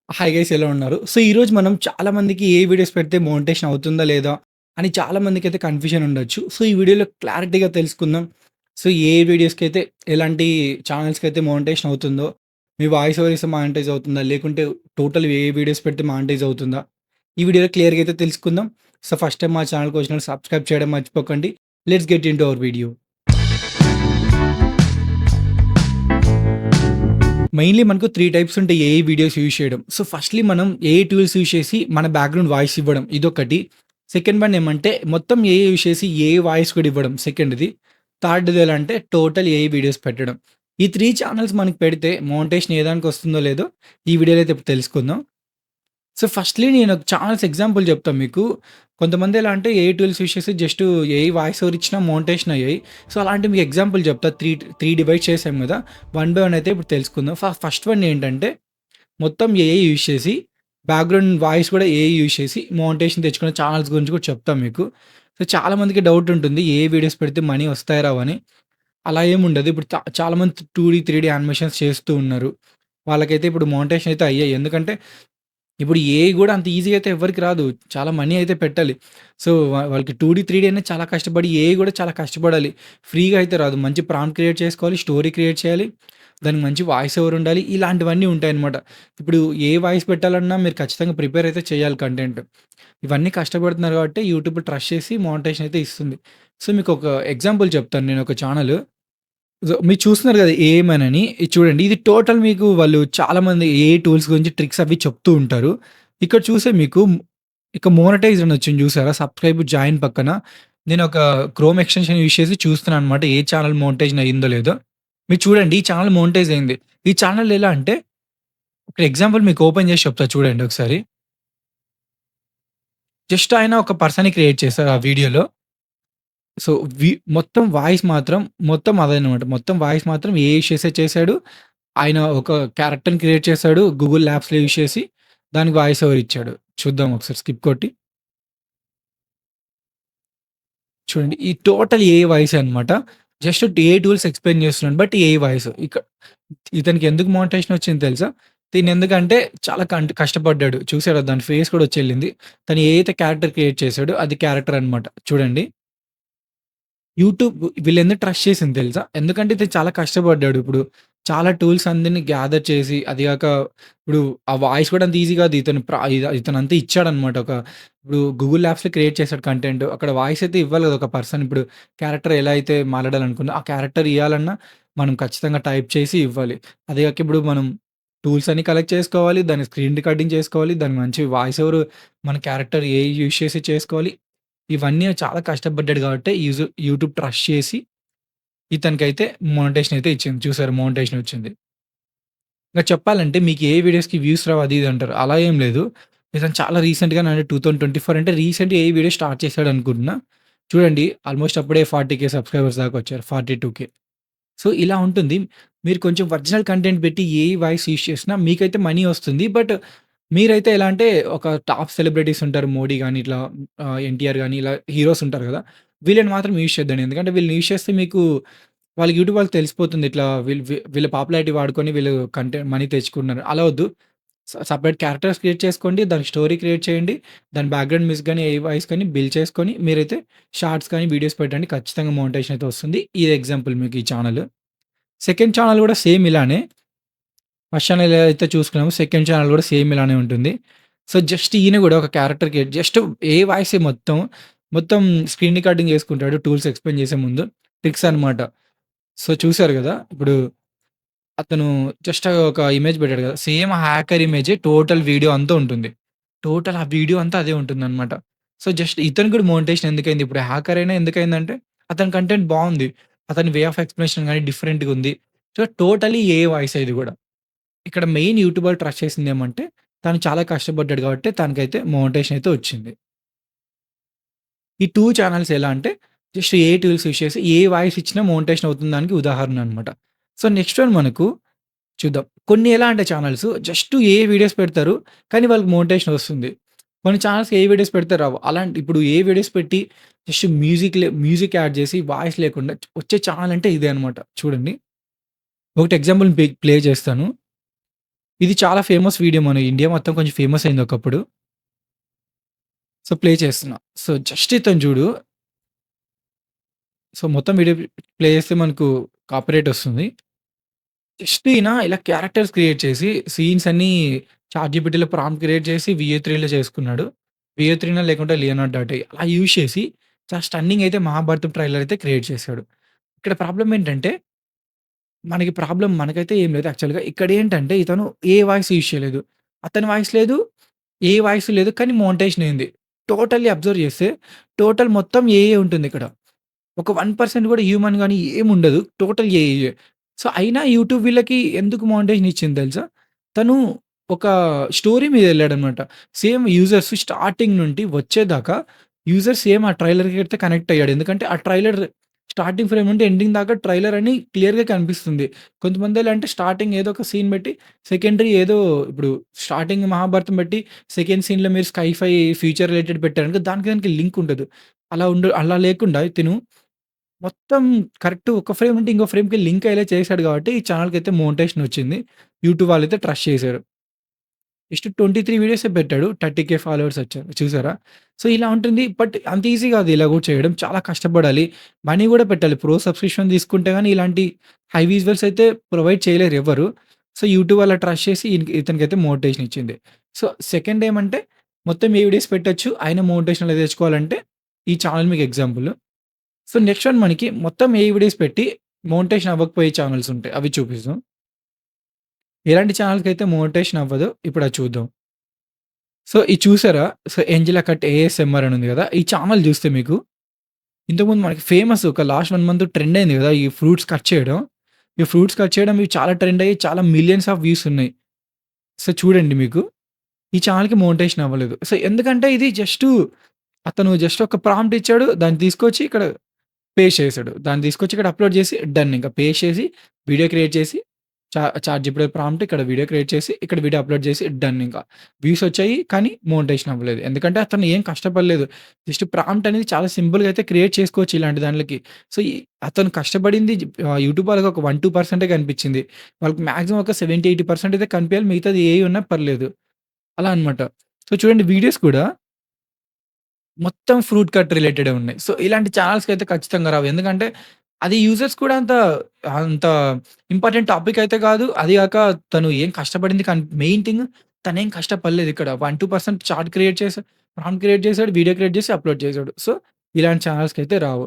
Hi guys ఎలా ఉన్నారు? So, ఈరోజు మనం చాలా మందికి ఏ వీడియోస్ పెడితే మోనిటైజేషన్ అవుతుందా లేదా అని చాలా మందికైతే కన్‌ఫ్యూజన్ ఉండొచ్చు. సో, ఈ వీడియోలో క్లారిటీగా తెలుసుకుందాం. సో, ఏ వీడియోస్‌కైతే ఎలాంటి ఛానెల్స్‌కైతే మోనిటైజేషన్ అవుతుందో, మీ వాయిస్ ఓవర్ ఇస్తే మానిటైజ్ అవుతుందా? లేకుంటే టోటల్ ఏ వీడియోస్ పెడితే మానిటైజ్ అవుతుందా? ఈ వీడియోలో క్లియర్‌గా అయితే తెలుసుకుందాం. సో, ఫస్ట్ టైమ్ మా ఛానెల్‌కి వచ్చినోళ్ళు సబ్స్క్రైబ్ చేయడం మర్చిపోకండి. Let's get into hour video. Mainly మనకు 3 టైప్స్ ఉంటాయి ఏఐ వీడియోస్ యూజ్ చేయడం. సో, ఫస్ట్‌లీ మనం ఏఐ టూల్స్ యూజ్ చేసి మన బ్యాక్‌గ్రౌండ్ వాయిస్ ఇవ్వడం ఇదొకటి. సెకండ్ వన్ ఏమంటే మొత్తం ఏఐ యూజ్ చేసి ఏఐ వాయిస్ కూడా ఇవ్వడం సెకండ్‌ది. థర్డ్‌ది ఎలా అంటే టోటల్ ఏఐ వీడియోస్ పెట్టడం. ఈ 3 ఛానెల్స్ మనకు పెడితే మోనిటైజేషన్ ఏ దానికి వస్తుందో లేదో ఈ వీడియోలో అయితే ఇప్పుడు తెలుసుకుందాం. సో, ఫస్ట్‌లీ నేను ఒక ఛానెల్స్ ఎగ్జాంపుల్ చెప్తాను మీకు. కొంతమంది ఎలా అంటే ఏఐ టూల్స్ యూజ్ చేసి జస్ట్ ఏఐ వాయిస్ ఓవర్ ఇచ్చినా మోనిటైజేషన్ అయ్యాయి. సో, అలాంటి మీకు ఎగ్జాంపుల్ చెప్తా. 3 డివైడ్ చేసాం కదా! వన్ బై వన్ అయితే ఇప్పుడు తెలుసుకుందాం. ఫస్ట్ వన్ ఏంటంటే మొత్తం ఏఐ యూజ్ చేసి బ్యాక్‌గ్రౌండ్ వాయిస్ కూడా ఏఐ యూజ్ చేసి మోనిటైజేషన్ తెచ్చుకునే ఛానెల్స్ గురించి కూడా చెప్తాం మీకు. సో, చాలా మందికి డౌట్ ఉంటుంది. ఏఐ వీడియోస్ పెడితే మనీ వస్తాయా రావా అని. అలా ఏమి ఉండదు. ఇప్పుడు చాలామంది 2డీ, 3డీ యానిమేషన్స్ చేస్తూ ఉన్నారు. వాళ్ళకైతే ఇప్పుడు మోనిటైజేషన్ అయితే అయ్యాయి. ఎందుకంటే ఇప్పుడు ఏఐ గూడా అంత ఈజీగా అయితే ఎవ్వరికి రాదు. చాలా మనీ అయితే పెట్టాలి. సో, వాళ్ళకి 2డీ, 3డీ అనేది చాలా కష్టపడి ఏఐ గూడా చాలా కష్టపడాలి. ఫ్రీగా అయితే రాదు. మంచి ప్రాంప్ట్ క్రియేట్ చేసుకోవాలి. స్టోరీ క్రియేట్ చేయాలి. దానికి మంచి వాయిస్ ఓవర్ ఉండాలి. ఇలాంటివన్నీ ఉంటాయన్నమాట. ఇప్పుడు ఏ వాయిస్ పెట్టాలన్నా మీరు ఖచ్చితంగా ప్రిపేర్ అయితే చేయాలి కంటెంట్. ఇవన్నీ కష్టపడుతున్నారు కాబట్టి యూట్యూబ్ ట్రస్ట్ చేసి మోనిటైజేషన్ అయితే ఇస్తుంది. సో, మీకొక ఎగ్జాంపుల్ చెప్తాను నేనొక ఛానల్. మీరు చూస్తున్నారు కదా! ఏఎంఎన్ అని. ఇది చూడండి. ఇది టోటల్ మీకు వాళ్ళు చాలామంది ఏఐ టూల్స్ గురించి ట్రిక్స్ అవి చెప్తూ ఉంటారు. ఇక్కడ చూస్తే మీకు ఇక మోనటైజ్ అని వచ్చింది చూసారా? సబ్‌స్క్రైబ్, జాయిన్ పక్కన. నేను ఒక క్రోమ్ ఎక్స్‌టెన్షన్ యూజ్ చేసి చూస్తున్నాను అనమాట. ఏ ఛానల్ మోనటైజేషన్ అయిందో లేదో. మీరు చూడండి ఈ ఛానల్ మోనటైజ్ అయింది. ఈ ఛానల్ ఎలా అంటే ఇక్కడ ఎగ్జాంపుల్ మీకు ఓపెన్ చేసి చెప్తా చూడండి ఒకసారి. జస్ట్ ఆయన ఒక పర్సన్‌ని క్రియేట్ చేశారు ఆ వీడియోలో. సో, మొత్తం వాయిస్ మాత్రం మొత్తం అదేనమాట. మొత్తం వాయిస్ మాత్రం ఏఐ యూజ్ చేసే చేశాడు. ఆయన ఒక క్యారెక్టర్‌ని క్రియేట్ చేసాడు. గూగుల్ ల్యాబ్స్‌లో యూజ్ చేసి దానికి వాయిస్ ఓవర్ ఇచ్చాడు. చూద్దాం ఒకసారి స్కిప్ కొట్టి. చూడండి ఈ టోటల్ ఏఐ వాయిసే అనమాట. జస్ట్ ఏఐ టూల్స్ ఎక్స్‌ప్లెయిన్ చేస్తున్నాడు. But AI voice. ఇతనికి ఎందుకు మోనిటైజేషన్ వచ్చింది తెలుసా? తినెందుకంటే చాలా కష్టపడ్డాడు. చూసారా దాని ఫేస్ కూడా వచ్చెళ్ళింది. తను ఏ అయితే క్యారెక్టర్ క్రియేట్ చేసాడో అది క్యారెక్టర్ అనమాట. చూడండి. యూట్యూబ్ వీళ్ళెందుకు ట్రస్ట్ చేసింది తెలుసా? ఎందుకంటే ఇతను చాలా కష్టపడ్డాడు. ఇప్పుడు చాలా టూల్స్ అందరిని గ్యాదర్ చేసి అది గాక ఇప్పుడు ఆ వాయిస్ కూడా అంత ఈజీ కాదు. ఇతనంతా ఇచ్చాడనమాట. ఇప్పుడు గూగుల్ ల్యాబ్స్‌లో క్రియేట్ చేసాడు కంటెంట్. అక్కడ వాయిస్ అయితే ఇవ్వాలి కదా! ఒక పర్సన్ ఇప్పుడు క్యారెక్టర్ ఎలా అయితే మాట్లాడాలనుకుందో ఆ క్యారెక్టర్ ఇయ్యాలన్నా మనం ఖచ్చితంగా టైప్ చేసి ఇవ్వాలి. అదే గాక ఇప్పుడు మనం టూల్స్ అన్ని కలెక్ట్ చేసుకోవాలి. దాన్ని స్క్రీన్ రికార్డింగ్ చేసుకోవాలి. దానికి మంచి వాయిస్ ఓవర్ మన క్యారెక్టర్ ఏఐ యూజ్ చేసి చేసుకోవాలి. ఇవన్నీ చాలా కష్టపడ్డాడు గాబట్టే యూట్యూబ్ ట్రస్ట్ చేసి ఇతనికైతే మోనిటైజేషన్ అయితే ఇచ్చింది. చూసారా మోనిటైజేషన్ వచ్చింది. ఇంక చెప్పాలంటే మీకు ఏ వీడియోస్‌కి వ్యూస్ రావు అది ఇది అంటారు. అలా ఏం లేదు. ఇతను చాలా రీసెంట్‌గానే అంటే 2024 అంటే రీసెంట్‌గా ఏ వీడియో స్టార్ట్ చేశాడనుకుంటున్నా. చూడండి ఆల్మోస్ట్ అప్పుడే 40,000 సబ్‌స్క్రైబర్స్ దాకా వచ్చారు. 42,000. సో, ఇలా ఉంటుంది. మీరు కొంచెం ఒరిజినల్ కంటెంట్ పెట్టి ఏఐ వాయిస్ యూజ్ చేసినా మీకైతే మనీ వస్తుంది. బట్ మీరైతే ఎలా అంటే ఒక టాప్ సెలబ్రిటీస్ ఉంటారు. 'మోడీ' గాని ఇట్లా 'ఎన్టీఆర్' గాని ఇలా హీరోస్ ఉంటారు కదా! వీళ్ళని మాత్రం యూజ్ చేయొద్దండి. ఎందుకంటే వీళ్ళని యూజ్ చేస్తే మీకు వాళ్ళకి యూట్యూబ్ వాళ్ళకి తెలిసిపోతుంది. ఇట్లా వీళ్ళ పాపులారిటీ వాడుకొని వీళ్ళు మనీ తెచ్చుకుంటున్నారు. అలా వద్దు. సెపరేట్ క్యారెక్టర్స్ క్రియేట్ చేసుకోండి. దానికి స్టోరీ క్రియేట్ చేయండి. దాని బ్యాక్‌గ్రౌండ్ మ్యూజిక్ గాని, ఏఐ వాయిస్ కానీ బిల్డ్ చేసుకొని మీరైతే షార్ట్స్ కానీ, వీడియోస్ పెట్టండి. ఖచ్చితంగా మోనిటైజేషన్ అయితే వస్తుంది. ఇది ఎగ్జాంపుల్ మీకు ఈ ఛానల్. సెకండ్ ఛానెల్ గూడా సేమ్ ఇలానే. ఫస్ట్ ఛానెల్ ఎలా అయితే చూసుకున్నామో సెకండ్ ఛానెల్ గూడా సేమ్ ఇలానే ఉంటుంది. సో, జస్ట్ ఈయన గూడా ఒక క్యారెక్టర్ క్రియేట్ జస్ట్ ఏ వాయిసే మొత్తం. మొత్తం స్క్రీన్ రికార్డింగ్ చేసుకుంటాడు. టూల్స్ ఎక్స్‌ప్లెయిన్ చేసే ముందు. ట్రిక్స్ అనమాట. సో, చూసారు గదా! ఇప్పుడు అతను జస్ట్ ఒక ఇమేజ్ పెట్టాడు గదా! సేమ్ హ్యాకర్ ఇమేజే టోటల్ వీడియో అంతా ఉంటుంది. టోటల్ ఆ వీడియో అంతా అదే ఉంటుందనమాట. సో, జస్ట్ ఇతనికి కూడా మోనిటైజేషన్ ఎందుకయింది? ఇప్పుడు హ్యాకర్ అయినా ఎందుకయిందంటే అతని కంటెంట్ బావుంది. అతని వే ఆఫ్ ఎక్స్‌ప్లనేషన్ గాని డిఫరెంట్‌గుంది. సో, టోటలీ ఏఐ వాయిసే ఇది గూడా. ఇక్కడ మెయిన్ యూట్యూబర్ ట్రస్ట్ చేసిందేమంటే, తను చాలా కష్టపడ్డాడు గాబట్టి తనకైతే మోనిటైజేషన్ అయితే వచ్చింది. ఈ 2 ఛానెల్స్ ఎలా అంటే, జస్ట్ ఏఐ టూల్స్ యూజ్ చేసి ఏ వాయిస్ ఇచ్చినా మోనిటైజేషన్ అవుతుంది దానికి ఉదాహరణ అనమాట. సో, నెక్స్ట్ వన్ మనకు చూద్దాం. కొన్ని ఎలా అంటే ఛానెల్స్ జస్ట్ ఏఐ వీడియోస్ పెడతారు. కానీ వాళ్ళకి మోనిటైజేషన్ వస్తుంది. కొన్ని ఛానెల్స్ ఏఐ వీడియోస్ పెడితే రావు. అలాంటి ఇప్పుడు ఏఐ వీడియోస్ పెట్టి జస్ట్ మ్యూజిక్ యాడ్ చేసి వాయిస్ లేకుండా వచ్చే ఛానెల్ అంటే ఇదే అనమాట. చూడండి. ఒకటి ఎగ్జాంపుల్ ప్లే చేస్తాను. ఇది చాలా ఫేమస్ వీడియో మన ఇండియా మొత్తం కొంచెం ఫేమస్ అయింది ఒకప్పుడు. సో, ప్లే చేస్తున్నా. సో, జస్ట్ ఇతను చూడు. సో, మొత్తం వీడియో ప్లే చేస్తే మనకు కాపీరైట్ వస్తుంది. జస్ట్ ఈయన ఇలా క్యారెక్టర్స్ క్రియేట్ చేసి, సీన్స్ అన్నీ చాట్‌జీపీటీలో ప్రాంప్ట్ క్రియేట్ చేసి వీఏ3లో చేసుకున్నాడు. వీఏ3నో లేకుంటే లియోనార్డ్ డాట్ ఏఐ అలా యూజ్ చేసి చాలా స్టన్నింగ్ అయితే 'మహాభారతం' ట్రైలర్ అయితే క్రియేట్ చేశాడు. ఇక్కడ ప్రాబ్లమ్ ఏంటంటే, మనకి ప్రాబ్లమ్ మనకైతే ఏం లేదు యాక్చువల్‌గా. ఇక్కడేంటంటే ఇతను ఏ వాయిస్ యూజ్ చేయలేదు. అతని వాయిస్ లేదు, ఏ వాయిస్ లేదు. కానీ మోంటేషన్ అయింది. టోటల్లీ అబ్జర్వ్ చేస్తే టోటల్ మొత్తం ఏఐ ఉంటుందిక్కడ. ఒక 1% కూడా హ్యూమన్ గాని ఏముండదు. టోటల్ ఏఐయే. సో, అయినా యూట్యూబ్ వీళ్ళకి ఎందుకు మోనిటైజేషన్ ఇచ్చింది తెలుసా? తను ఒక స్టోరీ మీద ఎళ్ళాడనమాట. సేమ్ యూజర్స్ స్టార్టింగ్ నుండి వచ్చేదాకా యూజర్ సేమ్ ఆ ట్రైలర్‌కి అయితే కనెక్ట్ అయ్యాడు. ఎందుకంటే ఆ ట్రైలర్ స్టార్టింగ్ ఫ్రేమ్ నుండి ఎండింగ్ దాకా ట్రైలర్ అని క్లియర్‌గా కనిపిస్తుంది. కొంతమంది ఎలా అంటే స్టార్టింగ్ ఏదో ఒక సీన్ పెట్టి సెకండరీ ఏదో ఇప్పుడు స్టార్టింగ్ 'మహాభారతం' పెట్టి సెకండ్ సీన్‌లో మీరు స్కై-ఫై ఫ్యూచర్ రిలేటెడ్ పెట్టారనుకో దానికి దానికి లింక్ ఉండదు. అలా లేకుండా తిను మొత్తం కరెక్ట్ ఒక ఫ్రేమ్ ఉంటే ఇంకో ఫ్రేమ్‌కి లింక్ అయ్యేలా చేశాడు కాబట్టి ఈ ఛానెల్‌కైతే మోనిటైజేషన్ వచ్చింది. యూట్యూబ్ వాళ్ళైతే ట్రస్ట్ చేశారు. జస్ట్ 23 వీడియోసే పెట్టాడు. 30,000 ఫాలోవర్స్ వచ్చారు. చూసారా? సో, ఇలా ఉంటుంది. బట్ అంత ఈజీ కాదు ఇలా కూడా చేయడం. చాలా కష్టపడాలి. మనీ కూడా పెట్టాలి. ప్రో సబ్స్క్రిప్షన్ తీసుకుంటే గాని ఇలాంటి హై విజువల్స్ అయితే ప్రొవైడ్ చేయలేరు ఎవ్వరు. సో, యూట్యూబ్ అలా ట్రస్ట్ చేసి ఇతనికైతే మోటివేషన్ ఇచ్చింది. సో, సెకండ్ ఏమంటే మొత్తం ఏ వీడియోస్ పెట్టొచ్చు. ఆయన మోటివేషన్ ఎలా తెచ్చుకోవాలంటే ఈ ఛానెల్ మీకు ఎగ్జాంపుల్. సో, నెక్స్ట్ వన్ మనకి మొత్తం ఏ వీడియోస్ పెట్టి మోనిటైజేషన్ అవ్వకపోయే ఛానెల్స్ ఉంటాయి. అవి చూపిస్తాం. ఎలాంటి ఛానెల్‌కైతే మోనిటైజేషన్ అవ్వదో ఇప్పుడది చూద్దాం. సో, ఇది చూసారా? సో, 'ఏంజెలా కట్ ఏఎస్ఎంఆర్' అని ఉంది గదా! ఈ ఛానెల్ జూస్తే మీకు ఇంతకుముందు మనకి ఫేమస్ ఒక లాస్ట్ 1 మంత్ ట్రెండ్ అయింది గదా! ఈ ఫ్రూట్స్ కట్ చేయడం. ఈ ఫ్రూట్స్ కట్ చేయడం ఇవి చాలా ట్రెండ్ అయ్యి చాలా మిలియన్స్ ఆఫ్ వ్యూస్ ఉన్నాయి. సో, చూడండి మీకు ఈ ఛానెల్‌కి మోనిటైజేషన్ అవ్వలేదు. సో, ఎందుకంటే ఇది అతను జస్ట్ ఒక ప్రాంప్ట్ ఇచ్చాడు. దాన్ని తీసుకొచ్చి ఇక్కడ పేస్ట్ చేసాడు. దాన్ని తీసుకొచ్చి ఇక్కడ అప్‌లోడ్ చేసి డన్ ఇంక పేస్ట్ చేసి వీడియో క్రియేట్ చేసి చాట్‌జిపిటి ప్రాంప్ట్ ఇక్కడ వీడియో క్రియేట్ చేసి ఇక్కడ వీడియో అప్‌లోడ్ చేసి డన్ ఇంక. వ్యూస్ వచ్చాయి కానీ మోనిటైజేషన్ అవ్వలేదు. ఎందుకంటే అతను ఏం కష్టపడలేదు. జస్ట్ ప్రాంప్ట్ అనేది చాలా సింపుల్‌గా అయితే క్రియేట్ చేసుకోవచ్చు ఇలాంటి దాంట్లకి. సో, అతను కష్టపడింది యూట్యూబ్ వాళ్ళకి ఒక 1, 2% కనిపించింది. వాళ్ళకి మాక్సిమం ఒక 70, 80% అయితే కనిపియాలి. మిగతాది ఏఐ ఉన్నా పర్లేదు. అలా అన్నమాట. సో, చూడండి వీడియోస్ కూడా మొత్తం ఫ్రూట్ కట్ రిలేటెడే ఉన్నాయి. సో, ఇలాంటి ఛానెల్స్‌కైతే ఖచ్చితంగా రావు. ఎందుకంటే, అది యూజర్స్ కూడా అంత ఇంపార్టెంట్ టాపిక్ అయితే కాదు. అది గాక తను ఏం కష్టపడింది మెయిన్ థింగ్ తనేం కష్టపడలేదిక్కడ. 1, 2% చార్ట్ క్రియేట్ చేసాడు, ప్రాంప్ట్ క్రియేట్ చేసాడు, వీడియో క్రియేట్ చేసి అప్‌లోడ్ చేసాడు. సో, ఇలాంటి ఛానెల్స్‌కైతే రావు.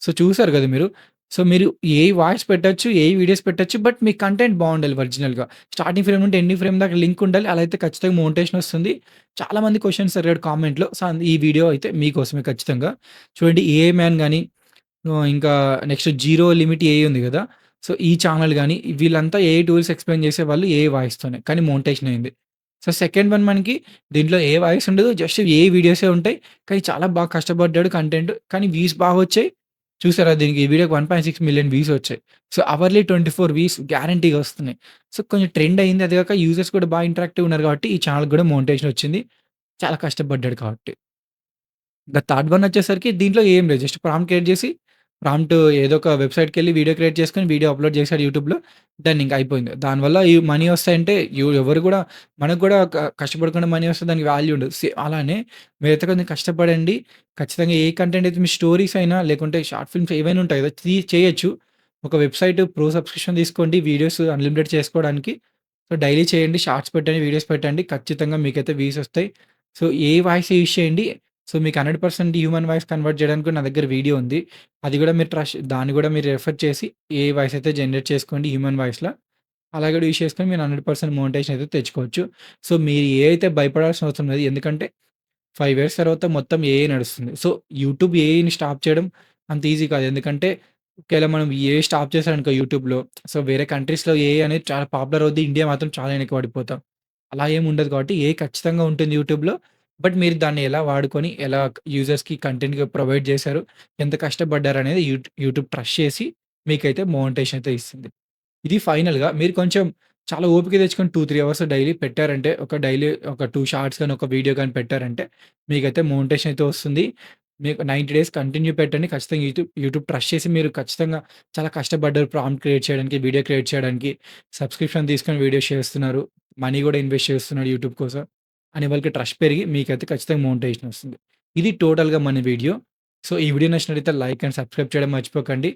సో, చూసారు కదా మీరు. సో, మీరు ఏ వాయిస్ పెట్టొచ్చు, ఏ వీడియోస్ పెట్టొచ్చు. బట్ మీ కంటెంట్ బావుండాలి ఒరిజినల్‌గా. స్టార్టింగ్ ఫ్రేమ్ నుండి ఎండింగ్ ఫ్రేమ్ దాకా లింక్ ఉండాలి. అలా అయితే ఖచ్చితంగా మోనిటైజేషన్ వస్తుంది. చాలా మంది క్వెషన్స్ అడిగాడు కామెంట్‌లో. సో, ఈ వీడియో అయితే మీకోసమే ఖచ్చితంగా. చూడండి ఏఐ మ్యాన్ గాని, ఇంకా నెక్స్ట్ జీరో లిమిట్ ఏఐ ఉంది గదా! సో, ఈ ఛానెల్ గాని వీళ్ళంతా ఏఐ టూల్స్ ఎక్స్‌ప్లెయిన్ చేసేవాళ్ళు ఏఐ వాయిస్‌తోనే. కానీ మోనిటైజేషన్ అయింది. సో, సెకండ్ వన్ మనకి దీంట్లో ఏ వాయిస్ ఉండదు. జస్ట్ ఏఐ వీడియోసే ఉంటాయి. కానీ చాలా బాగా కష్టపడ్డాడు కంటెంట్. కానీ వ్యూస్ బాగొచ్చాయి. చూసారా దీనికి ఈ వీడియోకి 1.6 మిలియన్ వ్యూస్ వచ్చాయి. సో, అవర్‌లీ 24 వ్యూస్ గ్యారంటీగా వస్తున్నాయి. సో, కొంచెం ట్రెండ్ అయింది. అది కాక యూజర్స్ కూడా బాగా ఇంటరాక్టివ్‌గా ఉన్నారు కాబట్టి ఈ ఛానెల్‌కి కూడా మోనిటైజేషన్ వచ్చింది. చాలా కష్టపడ్డాడు కాబట్టి. ఇంక థర్డ్ వన్ వచ్చేసరికి దీంట్లో ఏం లేదు. జస్ట్ ప్రాంప్ట్ క్రియేట్ చేసి, ప్రాంప్ట్ ఏదో ఒక వెబ్‌సైట్‌కెళ్ళి వీడియో క్రియేట్ చేసుకొని, వీడియో అప్‌లోడ్ చేశాడు యూట్యూబ్‌లో. డన్ ఇంక అయిపోయింది. దానివల్ల ఈ మనీ వస్తాయంటే ఎవరు కూడా మనకు కూడా కష్టపడకుండా మనీ వస్తే దానికి వాల్యూ ఉండదు. అలానే మీరైతే కొంచెం కష్టపడండి. ఖచ్చితంగా ఏ కంటెంట్ అయితే మీ స్టోరీస్ అయినా, లేకుంటే షార్ట్ ఫిల్మ్స్ ఏవైనా ఉంటాయి కదా! చేయొచ్చు. ఒక వెబ్‌సైట్ ప్రో సబ్స్క్రిప్షన్ తీసుకోండి. వీడియోస్ అన్‌లిమిటెడ్ చేసుకోవడానికి. సో, డైలీ చేయండి. షార్ట్స్ పెట్టండి, వీడియోస్ పెట్టండి. ఖచ్చితంగా మీకైతే వ్యూస్ వస్తాయి. సో, ఏ వాయిస్ యూజ్ చేయండి. సో, మీకు 100% హ్యూమన్ వాయిస్ కన్వర్ట్ చేయడానికి కూడా నా దగ్గర వీడియో ఉంది. అది కూడా మీరు దాన్ని కూడా మీరు రెఫర్ చేసి ఏ వాయిస్ అయితే జనరేట్ చేసుకోండి హ్యూమన్ వాయిస్‌లా. అలా కూడా యూజ్ చేసుకొని మీరు 100% మోనిటైజేషన్ అయితే తెచ్చుకోవచ్చు. సో, మీరు ఏ అయితే భయపడాల్సిన అవసరం లేదు. ఎందుకంటే 5 ఇయర్స్ తర్వాత మొత్తం ఏఐ నడుస్తుంది. సో, యూట్యూబ్ ఏఐని స్టాప్ చేయడం అంత ఈజీ కాదు. ఎందుకంటే ఒకేళ మనం ఏఐ స్టాప్ చేశారనుకో యూట్యూబ్‌లో, సో, వేరే కంట్రీస్‌లో ఏఐ అనేది చాలా పాపులర్ అవుద్ది. ఇండియా మాత్రం చాలా వెనక్కి పడిపోతాం. అలా ఏమి ఉండదు కాబట్టి ఏఐ ఖచ్చితంగా ఉంటుంది యూట్యూబ్‌లో. బట్ మీరు దాన్ని ఎలా వాడుకొని, ఎలా యూజర్స్‌కి కంటెంట్‌గా ప్రొవైడ్ చేశారు, ఎంత కష్టపడ్డారనేది యూట్యూబ్ ట్రస్ట్ చేసి మీకైతే మోనిటైజేషన్ అయితే ఇస్తుంది. ఇది ఫైనల్‌గా మీరు కొంచెం చాలా ఓపిక తెచ్చుకొని 2, 3 అవర్స్ డైలీ పెట్టారంటే, డైలీ ఒక 2 షార్ట్స్ గాని, ఒక వీడియో గాని పెట్టారంటే, మీకైతే మోనిటైజేషన్ అయితే వస్తుంది. మీకు 90 డేస్ కంటిన్యూ పెట్టండి. ఖచ్చితంగా యూట్యూబ్ ట్రస్ట్ చేసి మీరు ఖచ్చితంగా చాలా కష్టపడ్డారు ప్రాంప్ట్ క్రియేట్ చేయడానికి, వీడియో క్రియేట్ చేయడానికి, సబ్స్క్రిప్షన్ తీసుకొని వీడియోస్ చేస్తున్నారు. మనీ గూడా ఇన్వెస్ట్ చేస్తున్నాడు యూట్యూబ్ కోసం అని వాళ్ళకి ట్రస్ట్ పెరిగి మీకైతే ఖచ్చితంగా మోనిటైజేషన్ వస్తుంది. ఇది టోటల్‌గా మన వీడియో. సో, ఈ వీడియో నచ్చినట్లయితే లైక్ అండ్ సబ్స్క్రైబ్ చేయడం మర్చిపోకండి.